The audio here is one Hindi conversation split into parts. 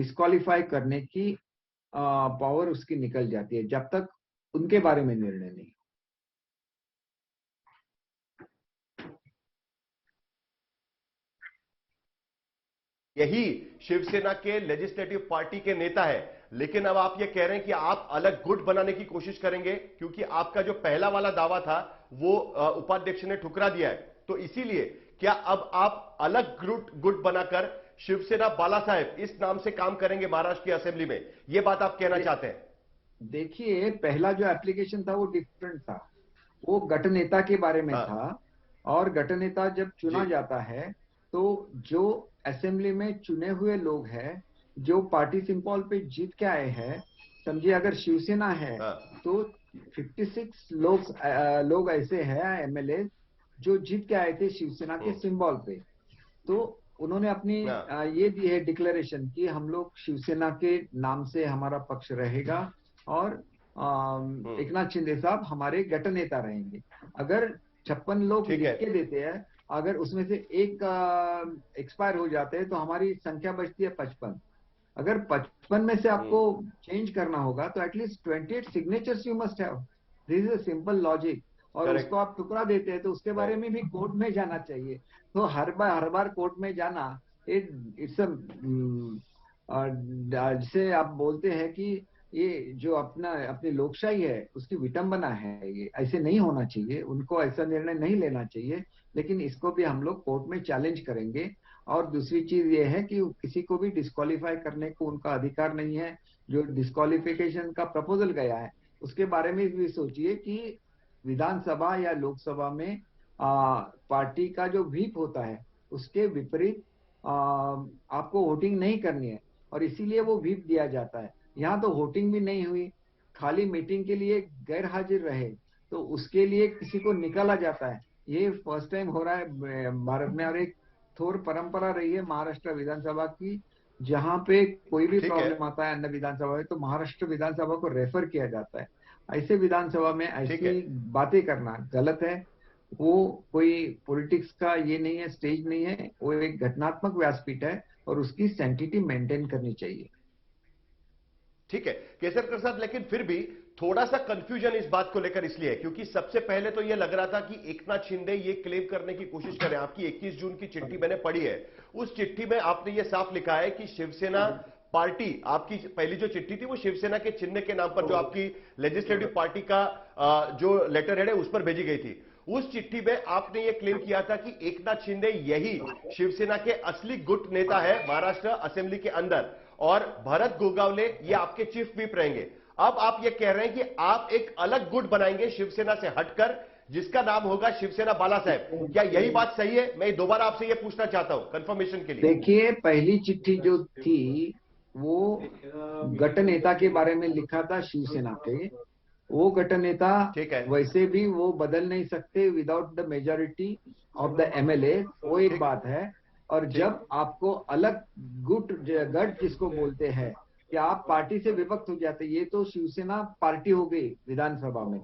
डिस्क्वालीफाई करने की पावर उसकी निकल जाती है, जब तक उनके बारे में निर्णय नहीं। यही शिवसेना के लेजिस्लेटिव पार्टी के नेता है, लेकिन अब आप ये कह रहे हैं कि आप अलग गुट बनाने की कोशिश करेंगे, क्योंकि आपका जो पहला वाला दावा था वो उपाध्यक्ष ने ठुकरा दिया है। तो इसीलिए क्या अब आप अलग गुट बनाकर शिवसेना बाला साहेब इस नाम से काम करेंगे महाराष्ट्र की असेंबली में, ये बात आप कहना चाहते हैं? देखिए, पहला जो एप्लीकेशन था वो डिफरेंट था, वो गठ नेता के बारे में था। और गठ नेता जब चुना जाता है तो जो असेंबली में चुने हुए लोग हैं, जो पार्टी सिंबल पे जीत के आए हैं, समझिए अगर शिवसेना है तो 56 लोग ऐसे हैं एमएलए जो जीत के आए थे शिवसेना के सिंबल पे। तो उन्होंने अपनी ये दी है डिक्लेरेशन कि हम लोग शिवसेना के नाम से हमारा पक्ष रहेगा और एकनाथ शिंदे साहब हमारे गठ नेता रहेंगे। अगर 56 लोग लिख के देते हैं, अगर उसमें से एक एक्सपायर हो जाते हैं तो हमारी संख्या बचती है 55। अगर 55 में से आपको चेंज करना होगा तो at least 28 signatures you must have. This is a simple logic. और उसको आप टुकड़ा देते हैं तो उसके बारे में भी कोर्ट में जाना चाहिए। तो हर बार कोर्ट में जाना, इट्स जिसे आप बोलते हैं कि ये जो अपनी लोकशाही है उसकी विटंबना है। ये ऐसे नहीं होना चाहिए, उनको ऐसा निर्णय नहीं लेना चाहिए। लेकिन इसको भी हम लोग कोर्ट में चैलेंज करेंगे। और दूसरी चीज ये है कि किसी को भी डिस्क्वालीफाई करने को उनका अधिकार नहीं है। जो डिस्क्वालिफिकेशन का प्रपोजल गया है उसके बारे में भी सोचिए कि विधानसभा या लोकसभा में पार्टी का जो व्हीप होता है उसके विपरीत आपको वोटिंग नहीं करनी है, और इसीलिए वो व्हीप दिया जाता है। यहाँ तो वोटिंग भी नहीं हुई, खाली मीटिंग के लिए गैर हाजिर रहे तो उसके लिए किसी को निकाला जाता है। ये फर्स्ट टाइम हो रहा है भारत में। और एक थोर परंपरा रही है महाराष्ट्र विधानसभा की, जहाँ पे कोई भी प्रॉब्लम आता है अन्य विधानसभा में तो महाराष्ट्र विधानसभा को रेफर किया जाता है। ऐसे विधानसभा में ऐसी बातें करना गलत है। वो कोई पॉलिटिक्स का ये नहीं है, स्टेज नहीं है, वो एक घटनात्मक व्यासपीठ है और उसकी सैंक्टिटी मेंटेन करनी चाहिए। ठीक है केसरकर साहब, लेकिन फिर भी थोड़ा सा कंफ्यूजन इस बात को लेकर इसलिए है क्योंकि सबसे पहले तो यह लग रहा था कि एकनाथ शिंदे ये क्लेम करने की कोशिश करें। आपकी 21 जून की चिट्ठी मैंने पढ़ी है, उस चिट्ठी में आपने ये साफ लिखा है कि शिवसेना पार्टी, आपकी पहली जो चिट्ठी थी वो शिवसेना के चिन्ह के नाम पर जो आपकी लेजिस्लेटिव पार्टी का जो लेटर हेड है उस पर भेजी गई थी। उस चिट्ठी में आपने यह क्लेम किया था कि एकनाथ शिंदे यही शिवसेना के असली गुट नेता है महाराष्ट्र असेंबली के अंदर, और भरत गोगावले ये आपके चीफ व्हिप रहेंगे। अब आप ये कह रहे हैं कि आप एक अलग गुट बनाएंगे शिवसेना से हटकर, जिसका नाम होगा शिवसेना बाला साहेब। क्या यही बात सही है? मैं दोबारा आपसे ये पूछना चाहता हूं कंफर्मेशन के लिए। देखिए, पहली चिट्ठी जो थी वो गठ नेता के बारे में लिखा था शिवसेना के। वो गठ नेता वैसे भी वो बदल नहीं सकते without the majority of the MLA, वो एक बात है। और जब आपको अलग गठ जिसको बोलते हैं कि आप पार्टी से विभक्त हो जाते, ये तो शिवसेना पार्टी हो गई विधानसभा में।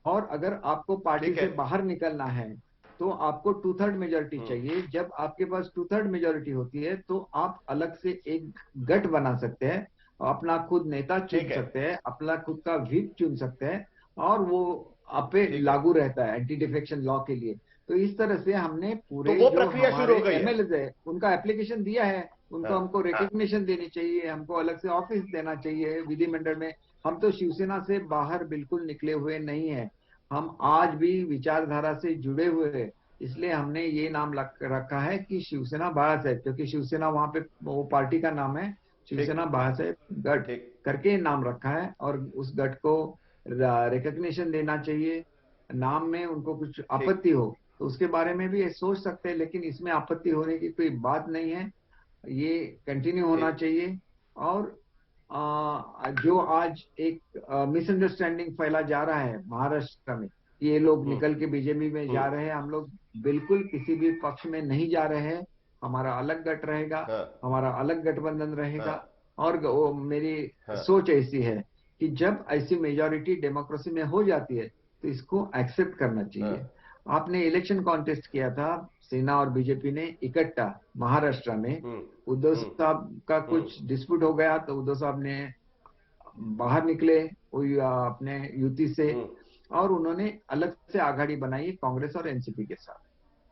और अगर आपको पार्टी से बाहर निकलना है तो आपको 2/3 मेजोरिटी चाहिए। जब आपके पास 2/3 मेजोरिटी होती है तो आप अलग से एक गठ बना सकते हैं, अपना खुद नेता चुन सकते हैं, अपना खुद का व्हिप चुन सकते हैं, और वो आप पे लागू रहता है एंटी डिफेक्शन लॉ के लिए। तो इस तरह से हमने पूरे तो वो जो प्रक्रिया शुरू हो हमारे गई एमएलए है उनका एप्लीकेशन दिया है। उनको हमको रिकग्निशन देनी चाहिए, हमको अलग से ऑफिस देना चाहिए विधिमंडल में। हम तो शिवसेना से बाहर बिल्कुल निकले हुए नहीं है, हम आज भी विचारधारा से जुड़े हुए हैं। इसलिए हमने ये नाम रखा है कि शिवसेना बाला साहेब, क्योंकि शिवसेना वहां पे वो पार्टी का नाम है, शिवसेना बाला साहेब गढ़ करके नाम रखा है। और उस गढ़ को रिकग्निशन देना चाहिए। नाम में उनको कुछ आपत्ति हो तो उसके बारे में भी ये सोच सकते हैं, लेकिन इसमें आपत्ति होने की कोई बात नहीं है। ये कंटिन्यू होना चाहिए। और जो आज एक मिसअंडरस्टैंडिंग फैला जा रहा है महाराष्ट्र में, ये लोग निकल के बीजेपी में जा रहे हैं, हम लोग बिल्कुल किसी भी पक्ष में नहीं जा रहे हैं। हमारा अलग गठ रहेगा, हमारा अलग गठबंधन रहेगा। और वो मेरी सोच ऐसी है कि जब ऐसी मेजॉरिटी डेमोक्रेसी में हो जाती है तो इसको एक्सेप्ट करना चाहिए। आपने इलेक्शन कॉन्टेस्ट किया था, सेना और बीजेपी ने इकट्ठा महाराष्ट्र में। उद्धव साहब का कुछ डिस्प्यूट हो गया तो उद्धव साहब ने बाहर निकले कोई अपने युति से, और उन्होंने अलग से आघाड़ी बनाई कांग्रेस और एनसीपी के साथ।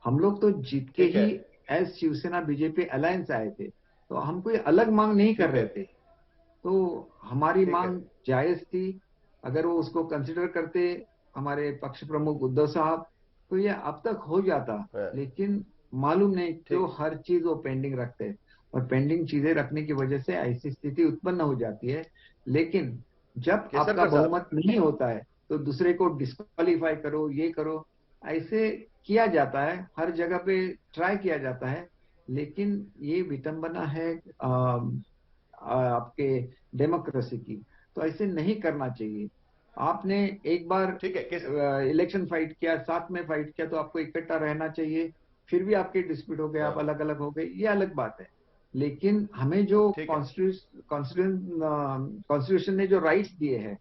हम लोग तो जीत के ठीक है। ही एज शिवसेना बीजेपी अलायंस आए थे, तो हम कोई अलग मांग नहीं कर रहे थे। तो हमारी मांग जायज थी, अगर वो उसको कंसिडर करते हमारे पक्ष प्रमुख उद्धव साहब, तो ये अब तक हो जाता। लेकिन मालूम नहीं क्यों हर चीज वो पेंडिंग रखते हैं, और पेंडिंग चीजें रखने की वजह से ऐसी स्थिति उत्पन्न हो जाती है। लेकिन जब आपका बहुमत नहीं होता है तो दूसरे को डिस्क्वालीफाई करो, ये करो, ऐसे किया जाता है, हर जगह पे ट्राई किया जाता है। लेकिन ये विटंबना है आपके डेमोक्रेसी की, तो ऐसे नहीं करना चाहिए। आपने एक बार इलेक्शन फाइट किया, साथ में फाइट किया, तो आपको इकट्ठा रहना चाहिए। फिर भी आपके डिस्प्यूट हो गए, आप अलग अलग हो गए, ये अलग बात है। लेकिन हमें जो कॉन्स्टिट्यूशन ने जो राइट्स दिए हैं,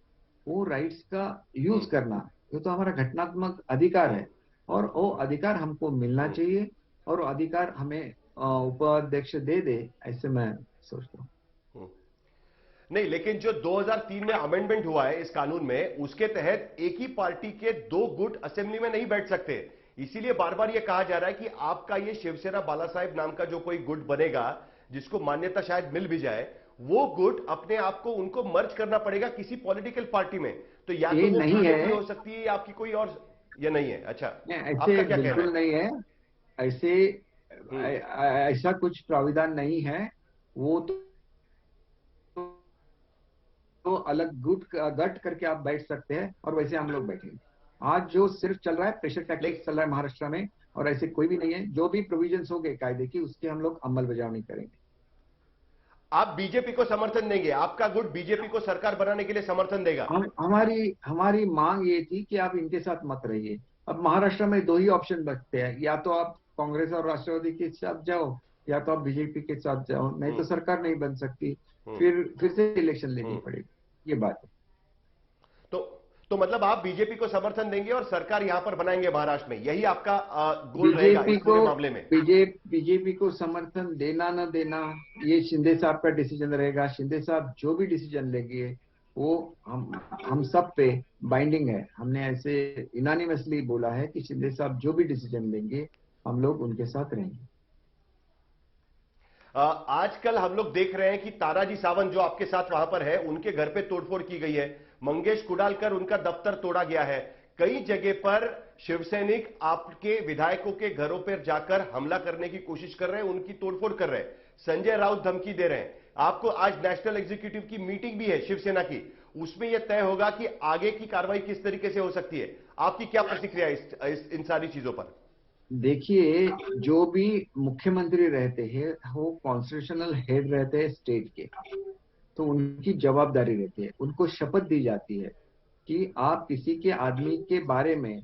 वो राइट्स का यूज करना, ये तो हमारा घटनात्मक अधिकार है, और वो अधिकार हमको मिलना चाहिए, और वो अधिकार हमें उपाध्यक्ष दे दे, ऐसे मैं सोचता हूँ। नहीं, लेकिन जो 2003 में अमेंडमेंट हुआ है इस कानून में, उसके तहत एक ही पार्टी के 2 गुट असेंबली में नहीं बैठ सकते। इसीलिए बार बार यह कहा जा रहा है कि आपका ये शिवसेना बाला साहेब नाम का जो कोई गुट बनेगा, जिसको मान्यता शायद मिल भी जाए, वो गुट अपने आप को उनको मर्ज करना पड़ेगा किसी पॉलिटिकल पार्टी में। तो या तो वो बीजेपी हो सकती है या आपकी कोई और, ये नहीं है। अच्छा, ऐसे बिल्कुल नहीं है, ऐसे ऐसा कुछ प्राविधान नहीं है। वो तो अलग गट करके आप बैठ सकते हैं, और वैसे हम लोग बैठेंगे। आज जो सिर्फ चल रहा है प्रेशर टैक्टिक्स चल रहा है महाराष्ट्र में, और ऐसे कोई भी नहीं है। जो भी प्रोविजंस हो गए कायदे की, उसके हम लोग अमल बजावनी करेंगे। आप बीजेपी को समर्थन देंगे? आपका गुट बीजेपी को सरकार बनाने के लिए समर्थन देगा? हमारी मांग ये थी कि आप इनके साथ मत रहिए। अब महाराष्ट्र में 2 ही ऑप्शन बचते हैं, या तो आप कांग्रेस और राष्ट्रवादी के साथ जाओ, या तो आप बीजेपी के साथ जाओ, नहीं तो सरकार नहीं बन सकती। फिर से इलेक्शन लेनी पड़ेगी, ये बात है। तो मतलब आप बीजेपी को समर्थन देंगे और सरकार यहां पर बनाएंगे महाराष्ट्र में, यही आपका गोल रहेगा इस पूरे मामले में? बीजेपी को समर्थन देना न देना, ये शिंदे साहब का डिसीजन रहेगा। शिंदे साहब जो भी डिसीजन लेंगे, वो हम सब पे बाइंडिंग है। हमने ऐसे इनानिमसली बोला है कि शिंदे साहब जो भी डिसीजन लेंगे, हम लोग उनके साथ रहेंगे। आजकल हम लोग देख रहे हैं कि ताराजी सावंत जो आपके साथ वहां पर है, उनके घर पे तोड़फोड़ की गई है। मंगेश कुडालकर, उनका दफ्तर तोड़ा गया है। कई जगह पर शिवसैनिक आपके विधायकों के घरों पर जाकर हमला करने की कोशिश कर रहे हैं, उनकी तोड़फोड़ कर रहे हैं। संजय राउत धमकी दे रहे हैं। आपको आज नेशनल एग्जीक्यूटिव की मीटिंग भी है शिवसेना की, उसमें यह तय होगा कि आगे की कार्रवाई किस तरीके से हो सकती है। आपकी क्या प्रतिक्रिया इन सारी चीजों पर? देखिए, जो भी मुख्यमंत्री रहते हैं, वो कॉन्स्टिट्यूशनल हेड रहते हैं स्टेट के, तो उनकी जवाबदारी रहती है। उनको शपथ दी जाती है कि आप किसी के आदमी के बारे में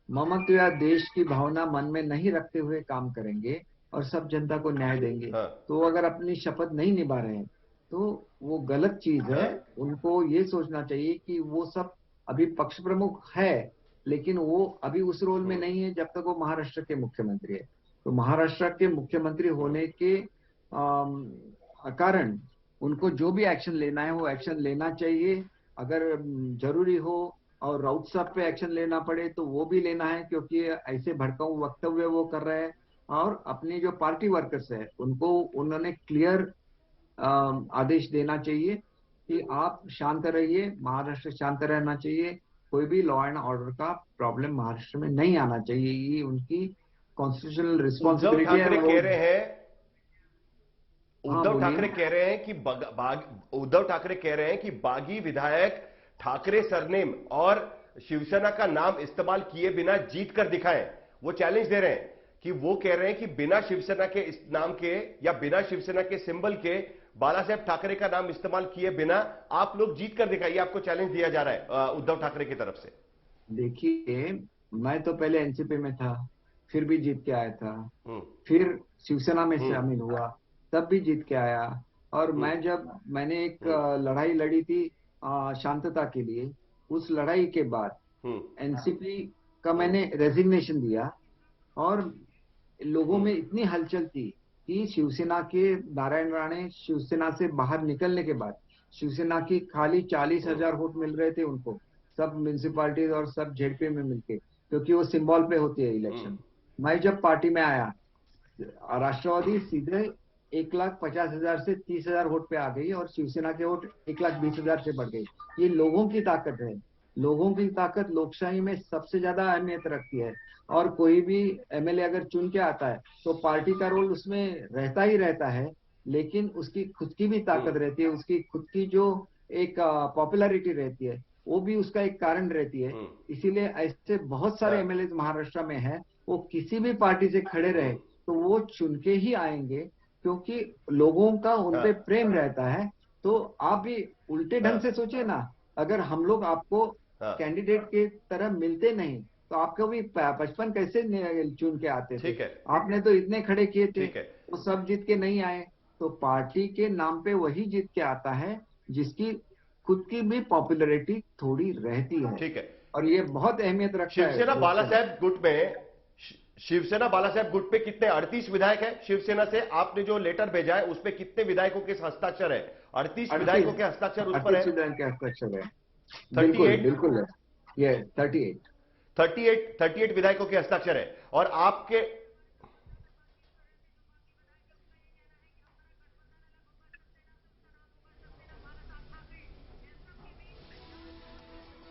ममत्व या देश की भावना मन में नहीं रखते हुए काम करेंगे, और सब जनता को न्याय देंगे। तो अगर अपनी शपथ नहीं निभा रहे हैं, तो वो गलत चीज है। उनको ये सोचना चाहिए कि वो सब अभी पक्ष प्रमुख है, लेकिन वो अभी उस रोल में नहीं है जब तक वो महाराष्ट्र के मुख्यमंत्री है। तो महाराष्ट्र के मुख्यमंत्री होने के कारण उनको जो भी एक्शन लेना है, वो एक्शन लेना चाहिए। अगर जरूरी हो और राउत साहब पे एक्शन लेना पड़े, तो वो भी लेना है, क्योंकि ऐसे भड़काऊ वक्तव्य वो कर रहे हैं। और अपने जो पार्टी वर्कर्स है, उनको उन्होंने क्लियर आदेश देना चाहिए कि आप शांत रहिए, महाराष्ट्र शांत रहना चाहिए, कोई भी लॉ एंड ऑर्डर का प्रॉब्लम महाराष्ट्र में नहीं आना चाहिए। ये उनकी कॉन्स्टिट्यूशनल रिस्पॉन्सिबिलिटी है। कह रहे हैं उद्धव ठाकरे कह रहे हैं कि उद्धव ठाकरे कह रहे हैं कि बागी विधायक ठाकरे सरनेम और शिवसेना का नाम इस्तेमाल किए बिना जीत कर दिखाएं। वो चैलेंज दे रहे हैं कि वो कह रहे हैं कि बिना शिवसेना के इस नाम के या बिना शिवसेना के सिंबल के बाला साहेब ठाकरे का नाम इस्तेमाल किए बिना आप लोग जीत कर दिखाइए। आपको चैलेंज दिया जा रहा है उद्धव ठाकरे की तरफ से। देखिए, मैं तो पहले एनसीपी में था, फिर भी जीत के आया था, फिर शिवसेना में शामिल हुआ, तब भी जीत के आया। और मैंने एक लड़ाई लड़ी थी शांतता के लिए, उस लड़ाई के बाद एनसीपी का मैंने रेजिग्नेशन दिया, और लोगों में इतनी हलचल थी कि शिवसेना के नारायण राणे शिवसेना से बाहर निकलने के बाद शिवसेना की खाली 40,000 वोट मिल रहे थे उनको, सब म्यूनिसिपालिटीज और सब जेडपी में मिलके, क्योंकि वो सिंबल पे होती है इलेक्शन। मैं जब पार्टी में आया, राष्ट्रवादी सीधे 1,50,000 से 30,000 वोट पे आ गई और शिवसेना के वोट 1,20,000 से बढ़ गई। ये लोगों की ताकत है। लोगों की ताकत लोकशाही में सबसे ज्यादा अहमियत रखती है। और कोई भी एमएलए अगर चुन के आता है तो पार्टी का रोल उसमें रहता ही रहता है, लेकिन उसकी खुद की भी ताकत रहती है, उसकी खुद की जो एक पॉपुलैरिटी रहती है, वो भी उसका एक कारण रहती है। इसीलिए ऐसे बहुत सारे एमएलए महाराष्ट्र में हैं, वो किसी भी पार्टी से खड़े रहे तो वो चुन के ही आएंगे, क्योंकि लोगों का उन पे प्रेम रहता है। तो आप भी उल्टे ढंग से सोचिए ना, अगर हम लोग आपको कैंडिडेट के तरह मिलते नहीं तो आपको भी 55 कैसे चुन के आते थे? आपने तो इतने खड़े किए थे, वो सब जीत के नहीं आए। तो पार्टी के नाम पे वही जीत के आता है जिसकी खुद की भी पॉपुलैरिटी थोड़ी रहती है। ठीक है, और ये बहुत अहमियत रखता है। शिवसेना बालासाहेब गुट में, शिवसेना बालासाहेब गुट पे कितने 38 विधायक है? शिवसेना से आपने जो लेटर भेजा है उसपे कितने विधायकों के हस्ताक्षर है? 38 विधायकों के हस्ताक्षर उस पर है। 38 विधायकों के हस्ताक्षर है। 38 बिल्कुल है, ये 38 विधायकों के हस्ताक्षर है। और आपके